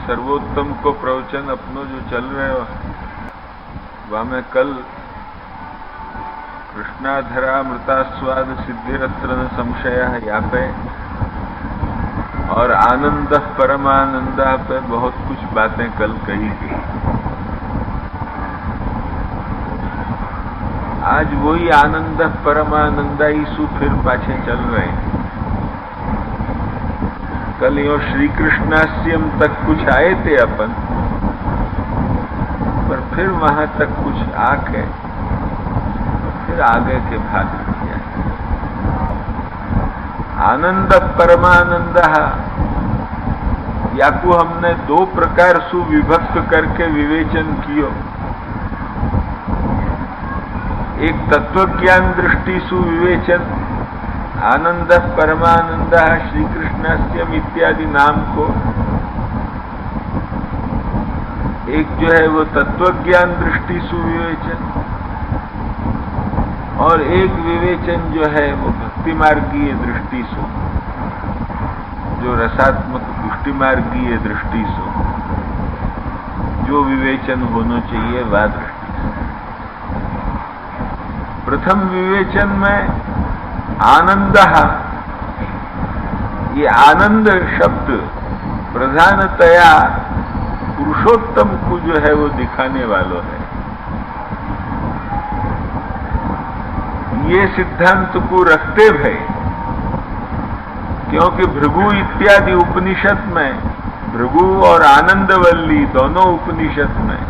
सर्वोत्तम को प्रवचन अपनो जो चल रहे हो वह में कल कृष्णाधरा मृतास्वाद सिद्धिरत्र न संशय यहाँ पे और आनंद परमानंद पे बहुत कुछ बातें कल कही गई। आज वही आनंद परमानंद ईसु फिर पाछे चल रहे हैं। कल यो श्री कृष्णास्यम तक कुछ आए थे अपन, पर फिर वहां तक कुछ आके फिर आगे के भाग किया। आनंद परमानंद याकू हमने दो प्रकार सुविभक्त करके विवेचन कियो। एक तत्वज्ञान दृष्टि सुविवेचन आनंद परमानंद श्री कृष्णास्यम इत्यादि नाम को, एक जो है वो तत्वज्ञान दृष्टि सुविवेचन और एक विवेचन जो है वो भक्ति मार्गीय दृष्टि सु, जो रसात्मक पुष्टि मार्गीय दृष्टि सु जो विवेचन होना चाहिए वह दृष्टि से। प्रथम विवेचन में आनंद, ये आनंद शब्द प्रधानतया पुरुषोत्तम को जो है वो दिखाने वालों है। ये सिद्धांत को रखते भय, क्योंकि भृगु इत्यादि उपनिषद में, भृगु और आनंदवल्ली दोनों उपनिषद में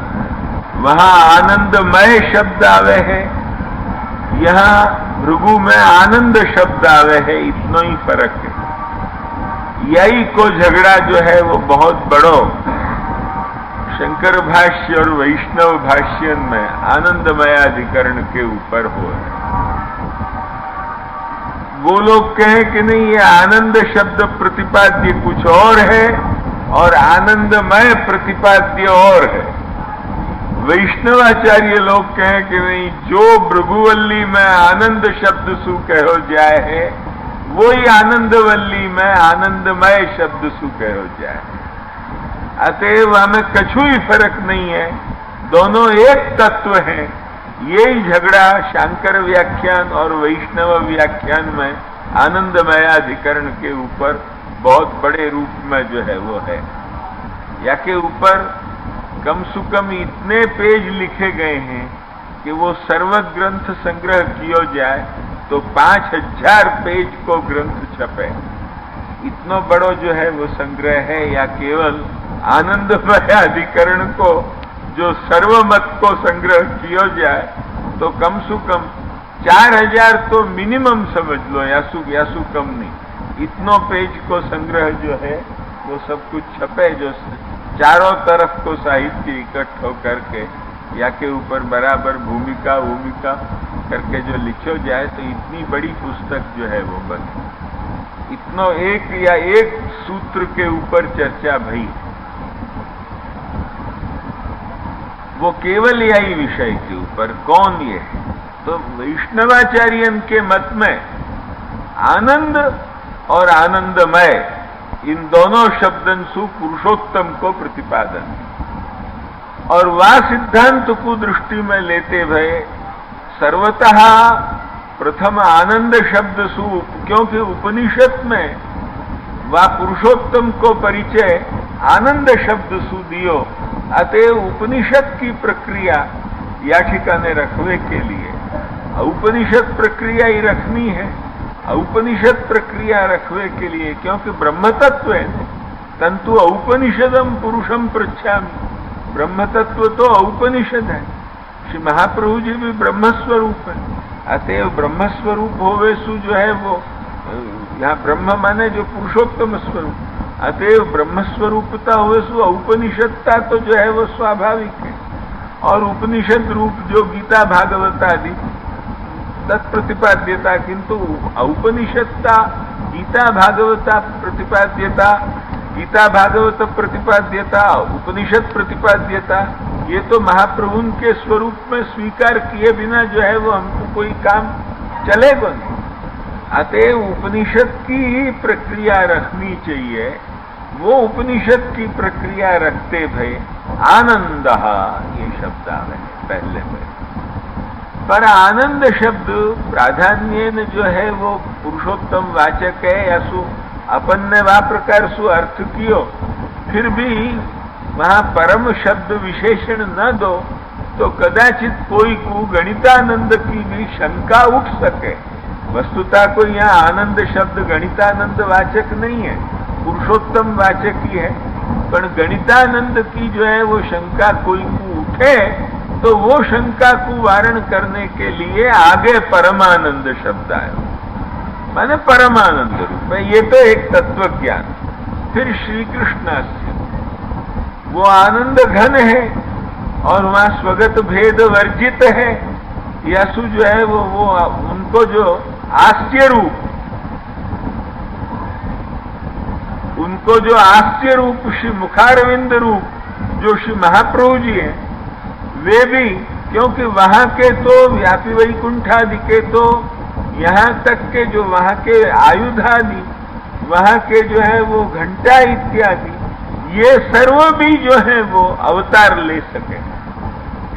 वहां आनंदमय शब्द आवे है, यहाँ भृगु में आनंद शब्द आवे है। इतना ही फर्क है। यही को झगड़ा जो है वो बहुत बड़ो शंकर भाष्य और वैष्णव भाष्य में आनंदमयाधिकरण के ऊपर हो है। वो लोग कहें कि नहीं, ये आनंद शब्द प्रतिपाद्य कुछ और है और आनंदमय प्रतिपाद्य और है। वैष्णवाचार्य लोग कहें कि नहीं, जो भृगुवल्ली में आनंद शब्द सु कहो जाए है वो ही आनंदवल्ली में आनंदमय शब्द सु कहो जाए। अतएव हमें कछु ही फर्क नहीं है, दोनों एक तत्व हैं। यही झगड़ा शांकर व्याख्यान और वैष्णव व्याख्यान में आनंदमयाधिकरण के ऊपर बहुत बड़े रूप में जो है वो है। या के ऊपर कम से कम इतने पेज लिखे गए हैं कि वो सर्व ग्रंथ संग्रह किया जाए तो 5000 पेज को ग्रंथ छपे। इतना बड़ो जो है वो संग्रह है। या केवल आनंदमय अधिकरण को जो सर्वमत को संग्रह किया जाए तो कम से कम 4000 तो मिनिमम समझ लो, यासु कम नहीं। इतनों पेज को संग्रह जो है वो सब कुछ छपे, जो चारों तरफ को साहित्य इकट्ठो करके या के ऊपर बराबर भूमिका करके जो लिखो जाए तो इतनी बड़ी पुस्तक जो है वो बने। इतना एक या एक सूत्र के ऊपर चर्चा भई, वो केवल यही विषय के ऊपर कौन ये है। तो वैष्णवाचार्यन के मत में आनंद और आनंदमय इन दोनों शब्दन सु पुरुषोत्तम को प्रतिपादन, और वह सिद्धांत को दृष्टि में लेते भय सर्वतः प्रथम आनंद शब्द सु, क्योंकि उपनिषद में वह पुरुषोत्तम को परिचय आनंद शब्द सु दियो। अतएव उपनिषद की प्रक्रिया या ठिकाने रखवे के लिए उपनिषद प्रक्रिया ही रखनी है। औपनिषद प्रक्रिया रखवे के लिए, क्योंकि ब्रह्म तत्व है तंतु औपनिषदम पुरुषम पृच्छामि। ब्रह्म तत्व तो औपनिषद है। श्री महाप्रभु जी भी ब्रह्मस्वरूप है। अतएव ब्रह्मस्वरूप होवे सु जो है वो यहाँ ब्रह्म माने जो पुरुषोत्तम स्वरूप। अतएव ब्रह्मस्वरूपता हुए सु औपनिषदता तो जो है वो स्वाभाविक है। और उपनिषद रूप जो गीता भागवत आदि तत्प्रतिपाद्यता, किंतु औपनिषदता गीता भागवता प्रतिपाद्यता, गीता भागवत प्रतिपाद्यता, उपनिषद प्रतिपाद्यता, ये तो महाप्रभु के स्वरूप में स्वीकार किए बिना जो है वो हमको कोई काम चलेगा नहीं। अतएव उपनिषद की ही प्रक्रिया रखनी चाहिए वो उपनिषद की प्रक्रिया रखते भय आनंद ये शब्द आ गए पहले में। पर आनंद शब्द प्राधान्य जो है वो पुरुषोत्तम वाचक है या सु अपन ने वा प्रकार सु अर्थ कियो, फिर भी वहां परम शब्द विशेषण न दो तो कदाचित कोई को गणितानंद की भी शंका उठ सके। वस्तुतः को यहाँ आनंद शब्द गणितानंद वाचक नहीं है, पुरुषोत्तम वाचक ही है। पर गणितानंद की जो है वो शंका कोई को उठे तो वो शंका को वारण करने के लिए आगे परमानंद शब्द आया, माने परमानंद रूप है। ये तो एक तत्व ज्ञान। फिर श्री कृष्ण वो आनंद घन है और वहां स्वगत भेद वर्जित है। यसु जो है वो उनको जो आश्चर्य रूप, उनको जो आश्चर्य रूप श्री मुखारविंद रूप जो श्री महाप्रभु जी है, वे भी क्योंकि वहां के तो व्यापी वैकुंठादि के तो यहाँ तक के जो वहां के आयुधादि, वहां के जो है वो घंटा इत्यादि, ये सर्व भी जो है वो अवतार ले सके।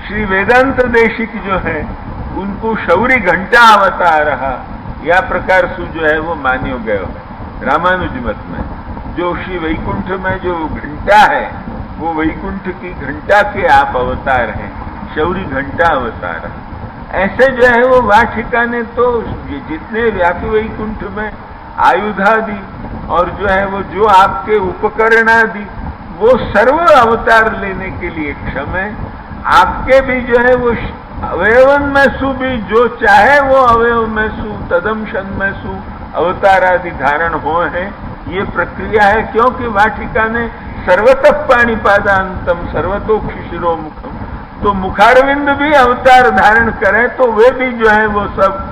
श्री वेदांत देशिक जो है उनको शौरी घंटा अवतार रहा, या प्रकार सु जो है वो मान्यो गयो है रामानुज मत में। जो श्री वैकुंठ में जो घंटा है वो वैकुंठ की घंटा के आप अवतार हैं, शौरी घंटा अवतार है। ऐसे जो है वो वह ठिकाने तो जितने व्यापी वैकुंठ में आयुधादि और जो है वो जो आपके उपकरणादि, वो सर्व अवतार लेने के लिए क्षम है। आपके भी जो है वो अवयवन में सु भी जो चाहे वो अवयव में सु तदंशन में सु अवतार आदि धारण हो है, ये प्रक्रिया है। क्योंकि वाटिका ने सर्वतः पाणिपादांतम सर्वतोक्षि शिरोमुखम, तो मुखारविंद भी अवतार धारण करे तो वे भी जो है वो सब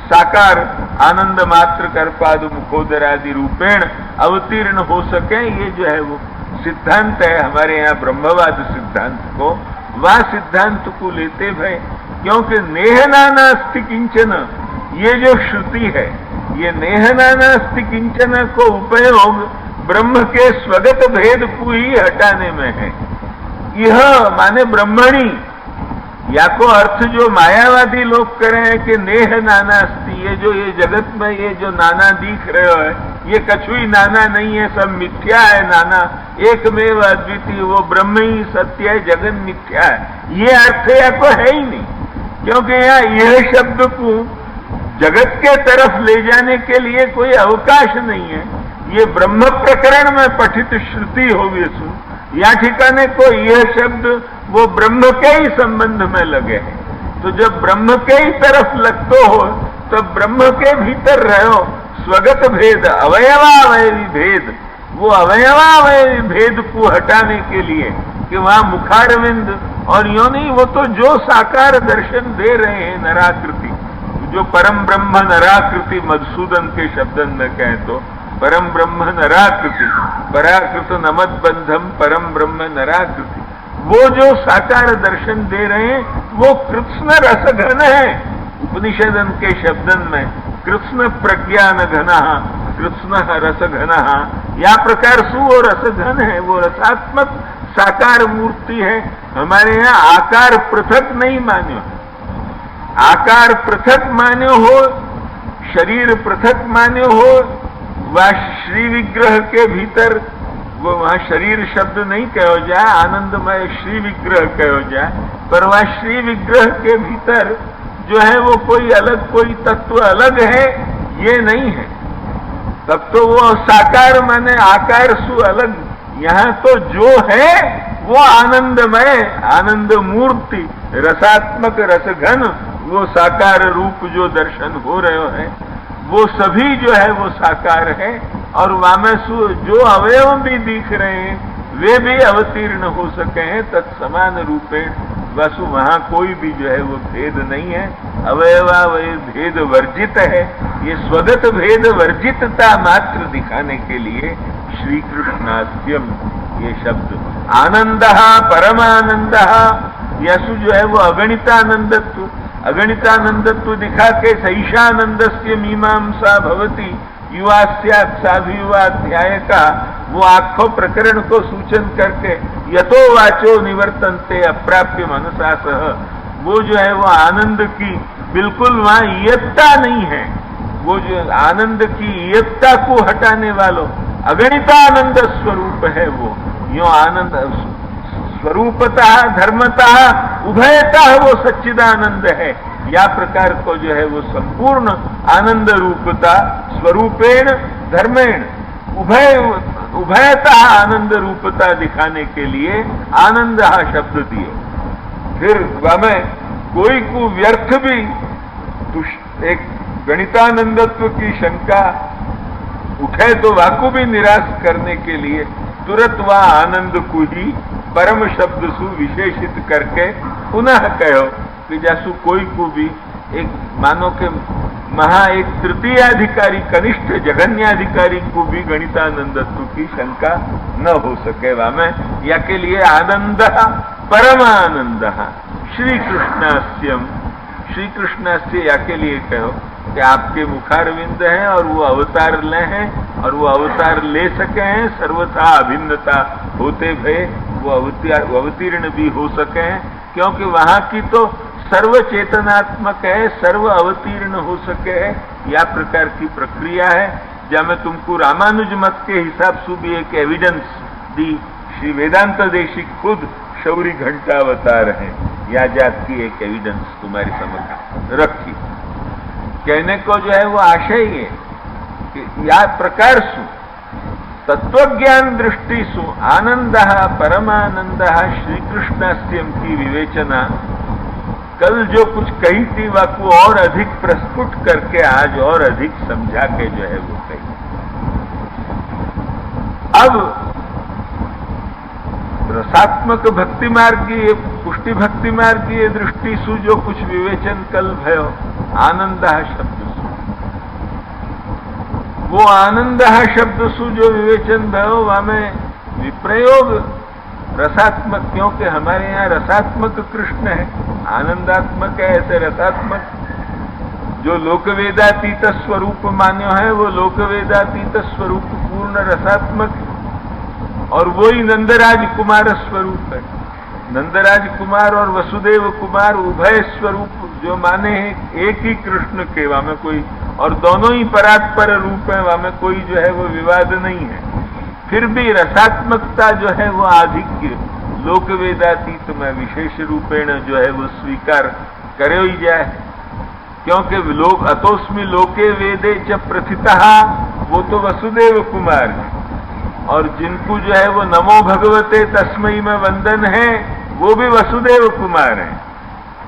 साकार आनंद मात्र करपाद मुखोदर आदि रूपेण अवतीर्ण हो सके। ये जो है वो सिद्धांत है हमारे यहाँ ब्रह्मवाद सिद्धांत को। वह सिद्धांत को लेते भय, क्योंकि नेह नानास्ति किंचन, ये जो श्रुति है ये नेह नानास्ति किंचन को उपयोग ब्रह्म के स्वगत भेद को ही हटाने में है। यह माने ब्रह्मणी, या को अर्थ जो मायावादी लोग कर रहे हैं कि नेह नानास्ति, ये जगत में ये जो नाना दिख रहे हो है, ये कछु ही नाना नहीं है, सब मिथ्या है। नाना एकमेव अद्वितीय, वो ब्रह्म ही सत्य है, जगत मिथ्या है, ये अर्थ या को है ही नहीं। क्योंकि यहाँ यह शब्द को जगत के तरफ ले जाने के लिए कोई अवकाश नहीं है। ये ब्रह्म प्रकरण में पठित श्रुति होगी सु, या ठिकाने को यह शब्द वो ब्रह्म के ही संबंध में लगे है। तो जब ब्रह्म के ही तरफ लगते हो तो ब्रह्म के भीतर रहो। स्वगत भेद अवयवावयवी भेद, वो अवयवावयवी भेद को हटाने के लिए कि वहां मुखारविंद और यो नहीं, वो तो जो साकार दर्शन दे रहे हैं नराकृति, जो परम ब्रह्म नराकृति मधुसूदन के शब्दन में कहें तो परम ब्रह्म नराकृति, पराकृत नमद बंधम परम ब्रह्म नराकृति, वो जो साकार दर्शन दे रहे हैं वो कृष्ण रसघन है। उपनिषदन के शब्दन में कृष्ण प्रज्ञान घना, कृष्ण रसघना, या प्रकार सु वो रसघन है, वो रसात्मक साकार मूर्ति है। हमारे यहाँ आकार पृथक नहीं मान्यो, आकार पृथक मान्यो हो, शरीर पृथक मान्यो हो, वह श्री विग्रह के भीतर वो वहां शरीर शब्द नहीं कहो जाए, आनंदमय श्री विग्रह कहो जाए, पर वह श्री विग्रह के भीतर जो है वो कोई अलग कोई तत्व अलग है, ये नहीं है। तब तो वो साकार माने आकार सु अलग। यहाँ तो जो है वो आनंदमय, आनंद मूर्ति, रसात्मक रसघन, वो साकार रूप जो दर्शन हो रहे हैं वो सभी जो है वो साकार है। और वामेसु जो अवयव भी दिख रहे हैं वे भी अवतीर्ण हो सके हैं तत्समान रूपेण। वसु वहां कोई भी जो है वो भेद नहीं है, अवयवावय भेद वर्जित है। ये स्वगत भेद वर्जितता मात्र दिखाने के लिए श्री कृष्णास्यम ये शब्द आनंद परमानंद, यसु जो है वो अगणितानंदत्व, अगणितानंदत्व दिखा के सैषानंदस्य मीमांसा भवति युवा साधु युवा अध्याय का वो आखों प्रकरण को सूचन करके यतो वाचो निवर्तन्ते अप्राप्य मनसा सह, वो जो है वो आनंद की बिल्कुल वहां इयत्ता नहीं है। वो जो आनंद की इयत्ता को हटाने वालों अगणितानंद स्वरूप है वो। यो आनंद स्वरूपतः धर्मतः उभयतः वो सच्चिदानंद है। या प्रकार को जो है वो संपूर्ण आनंद रूपता स्वरूपेण धर्मेण उभयतः आनंद रूपता दिखाने के लिए आनंद शब्द दिए। फिर हमें कोई को व्यर्थ भी एक गणितानंदत्व की शंका उठे तो वाकु भी निराश करने के लिए तुरंत वह आनंद को ही परम शब्द सु विशेषित करके पुनः कहो कि जैसु कोई को भी एक मानो के एक तृतीयाधिकारी कनिष्ठ जघन्याधिकारी को भी गणितानंदत्व की शंका न हो सके। वामें या के लिए आनंद परमानंद श्री कृष्णास्यम, श्री कृष्णास्य या के लिए कहो कि आपके मुखारविंद हैं और वो अवतार ले हैं और वो अवतार ले सके हैं, सर्वथा अभिन्नता होते भय वो अवतीर्ण भी हो सके हैं, क्योंकि वहां की तो सर्व चेतनात्मक है, सर्व अवतीर्ण हो सके है। या प्रकार की प्रक्रिया है जहां मैं तुमको रामानुज मत के हिसाब से भी एक एविडेंस दी। श्री वेदांत देशिक खुद शौरी घंटा अवतार है, या जात की एक एविडेंस तुम्हारी समझ रखी। कहने को जो है वो आशय है कि या प्रकार सु तत्वज्ञान दृष्टि सु आनंद परमानंद श्री कृष्णास्यम की विवेचना कल जो कुछ कही थी वह को और अधिक प्रस्फुट करके आज और अधिक समझा के जो है वो कही। अब रसात्मक भक्ति मार्गीय पुष्टि भक्ति मार्गीय दृष्टि सु जो कुछ विवेचन कल भयो आनंद शब्द सु, वो आनंद शब्द सु जो विवेचन भयो वह में विप्रयोग रसात्मक, क्योंकि हमारे यहाँ रसात्मक कृष्ण है, आनंदात्मक है। ऐसे रसात्मक जो लोकवेदातीत स्वरूप मान्यो है वो लोकवेदातीत स्वरूप पूर्ण रसात्मक है, और वही नंदराज कुमार स्वरूप है। नंदराज कुमार और वसुदेव कुमार उभय स्वरूप जो माने हैं एक ही कृष्ण के, वहां में कोई और दोनों ही परात्पर रूप है, वहां में कोई जो है वो विवाद नहीं है। फिर भी रसात्मकता जो है वो आधिक्य लोक वेदातीत में विशेष रूपेण जो है वो स्वीकार करे ही जाए, क्योंकि लोक अतोस्मि लोके वेदे च प्रथितः वो तो वसुदेव कुमार है, और जिनको जो है वो नमो भगवते तस्मै में वंदन है वो भी वसुदेव कुमार है।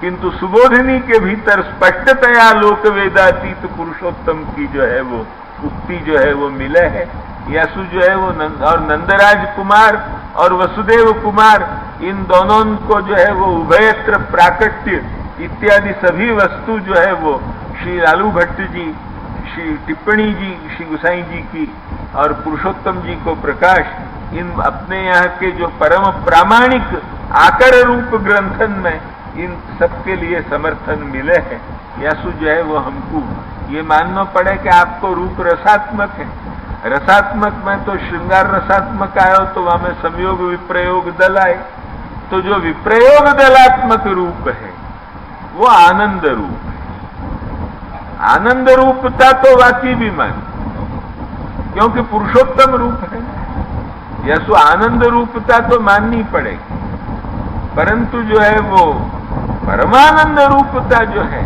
किंतु सुबोधिनी के भीतर स्पष्टतया लोक वेदातीत पुरुषोत्तम की जो है वो उक्ति जो है वो मिले है। यासु जो है वो और नंदराज कुमार और वसुदेव कुमार इन दोनों को जो है वो उभयत्र प्राकट्य इत्यादि सभी वस्तु जो है वो श्री लालू भट्ट जी, श्री टिप्पणी जी, श्री गुसाई जी की और पुरुषोत्तम जी को प्रकाश इन अपने यहाँ के जो परम प्रामाणिक आकर रूप ग्रंथन में इन सबके लिए समर्थन मिले हैं। यासु जो है वो हमको ये मानना पड़े कि आपको रूप रसात्मक है। रसात्मक में तो श्रृंगार रसात्मक आयो तो वहां में संयोग विप्रयोग दल आए, तो जो विप्रयोग दलात्मक रूप है वो आनंद रूप है। आनंद रूपता तो वाकई भी मान, क्योंकि पुरुषोत्तम रूप है, यह आनंद रूपता तो माननी पड़ेगी, परंतु जो है वो परमानंद रूपता जो है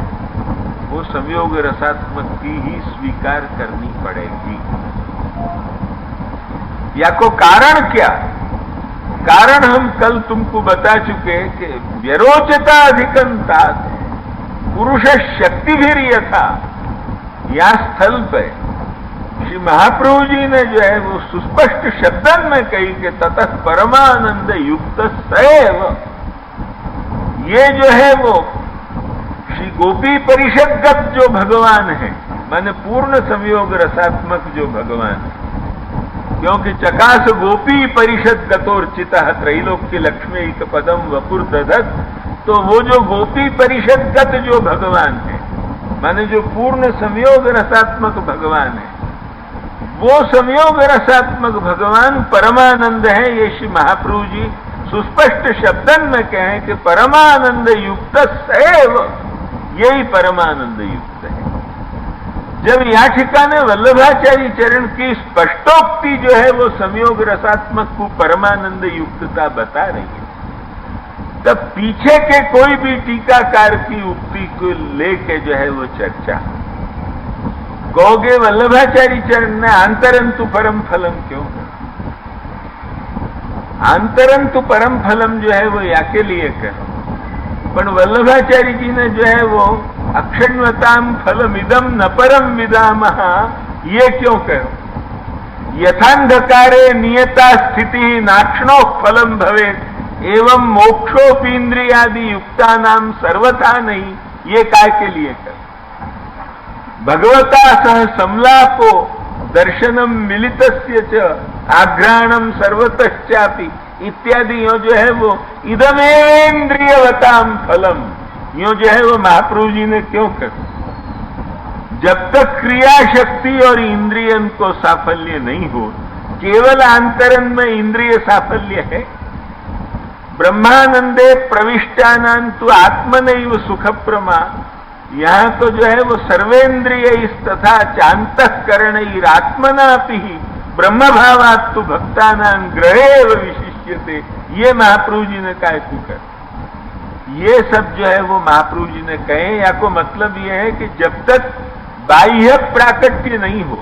वो संयोग रसात्मक की ही स्वीकार करनी पड़ेगी। या को कारण क्या? कारण हम कल तुमको बता चुके कि व्यरोचता अधिकंता पुरुष शक्ति भी यथा। या स्थल पे श्री महाप्रभु जी ने जो है वो सुस्पष्ट शब्दन में कही कि ततः परमानंद युक्त सैव, ये जो है वो श्री गोपी परिषदगत जो भगवान है, माने पूर्ण संयोग रसात्मक जो भगवान है, क्योंकि चकास गोपी परिषद गतोर्चिता त्रैलोक्य लक्ष्मी एक पदम वपुर दधत, तो वो जो गोपी परिषद गत जो भगवान है, माने जो पूर्ण संयोग रसात्मक भगवान है, वो संयोग रसात्मक भगवान परमानंद है। ये श्री महाप्रभु जी सुस्पष्ट शब्दन में कहें कि परमानंद युक्त सैव, यही परमानंद युक्त है। जब या ठिकाने वल्लभाचार्य चरण की स्पष्टोक्ति जो है वो संयोग रसात्मक को परमानंद युक्तता बता रही है, तब पीछे के कोई भी टीकाकार की उक्ति को लेके जो है वो चर्चा। कहोगे वल्लभाचार्य चरण ने आंतरंतु परम फलम क्यों? आंतरंतु परम फलम जो है वो या के लिए कहो, पर वल्लभाचार्य जी ने जो है वो अक्षण्वताम फलम इदम न परम विदामः ये क्यों कहो? यथांधकारे नियता स्थिति नाक्षणो फलम भवेत् एवं मोक्षोपीन्द्रियादि युक्ता नाम सर्वथा नहीं, ये काय के लिए कहो? भगवता सह समलापो दर्शनम मिलितस्य च आघ्राणम सर्वतश्चापि इत्यादि यो जो है वो इदमेन्द्रियवताम फलम, यो जो है वो महाप्रभु जी ने क्यों कहा? जब तक क्रिया शक्ति और इंद्रियन को साफल्य नहीं हो, केवल आंतरन में इंद्रिय साफल्य है। ब्रह्मानंदे प्रविष्टानांतु आत्मनैव सुख प्रमा, यहां तो जो है वो सर्वेन्द्रिय तथा चांतःकरणैरात्मनापि ब्रह्म भावात्तु भक्तानां ग्रहेव विशिष्यते, ये महाप्रभु जी ने काय को कर। ये सब जो है वो महाप्रभु जी ने कहे, या को मतलब ये है कि जब तक बाह्य प्राकट्य नहीं हो,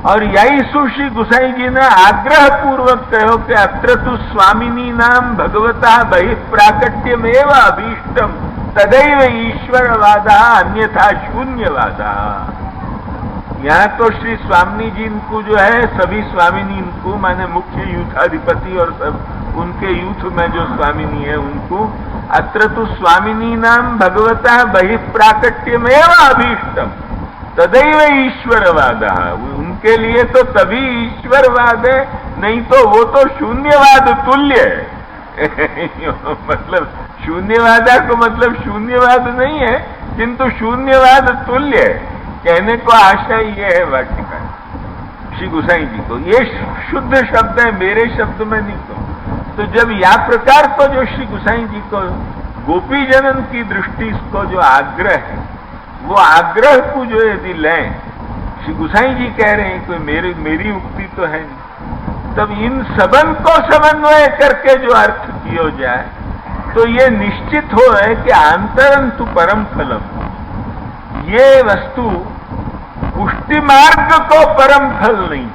और यही सुश्री गुसाई जी ने आग्रह पूर्वक कहो कि अत्र तु स्वामिनी नाम भगवता बहिःप्राकट्यमेव अभीष्टम तदैव ईश्वरवादा अन्यथा शून्यवादा। यहाँ तो श्री स्वामी जी को जो है सभी स्वामिनी इनको माने मुख्य यूथाधिपति और सब उनके यूथ में जो स्वामिनी है उनको अत्र तु स्वामिनी नाम भगवता बहिःप्राकट्यमेव अभीष्टम तदैव ईश्वरवादा, उनके लिए तो तभी ईश्वरवाद है, नहीं तो वो तो शून्यवाद तुल्य है। मतलब शून्यवादा को मतलब शून्यवाद नहीं है, किंतु शून्यवाद तुल्य है। कहने को आशा ये है वाक्यकार श्री गुसाई जी को, ये शुद्ध शब्द है, मेरे शब्द में नहीं कहूं। तो जब या प्रकार को जो श्री गुसाई जी को गोपी जनन की दृष्टि को जो आग्रह है, वो आग्रह को जो यदि लें, श्री गुसाई जी कह रहे हैं कोई मेरी उक्ति तो है नहीं, तब इन सबन को समन्वय करके जो अर्थ किया जाए तो ये निश्चित हो है कि आंतरंतु परम फलम, ये वस्तु पुष्टि मार्ग को परम फल नहीं।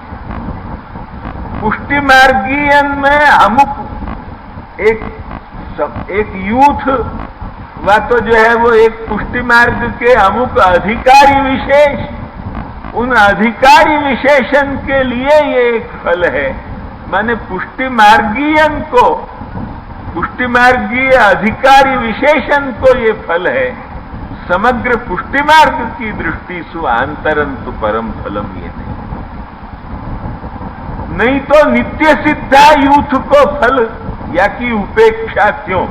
पुष्टि मार्गीयन में अमुक एक यूथ वा तो जो है वो एक पुष्टि मार्ग के अमुक अधिकारी विशेष, उन अधिकारी विशेषण के लिए ये एक फल है। माने पुष्टि मार्गीयन को, पुष्टि मार्गीय अधिकारी विशेषण को ये फल है। समग्र पुष्टि मार्ग की दृष्टि से आंतरंतु परम फलम ये नहीं तो नित्य सिद्धा यूथ को फल या की उपेक्षा क्यों?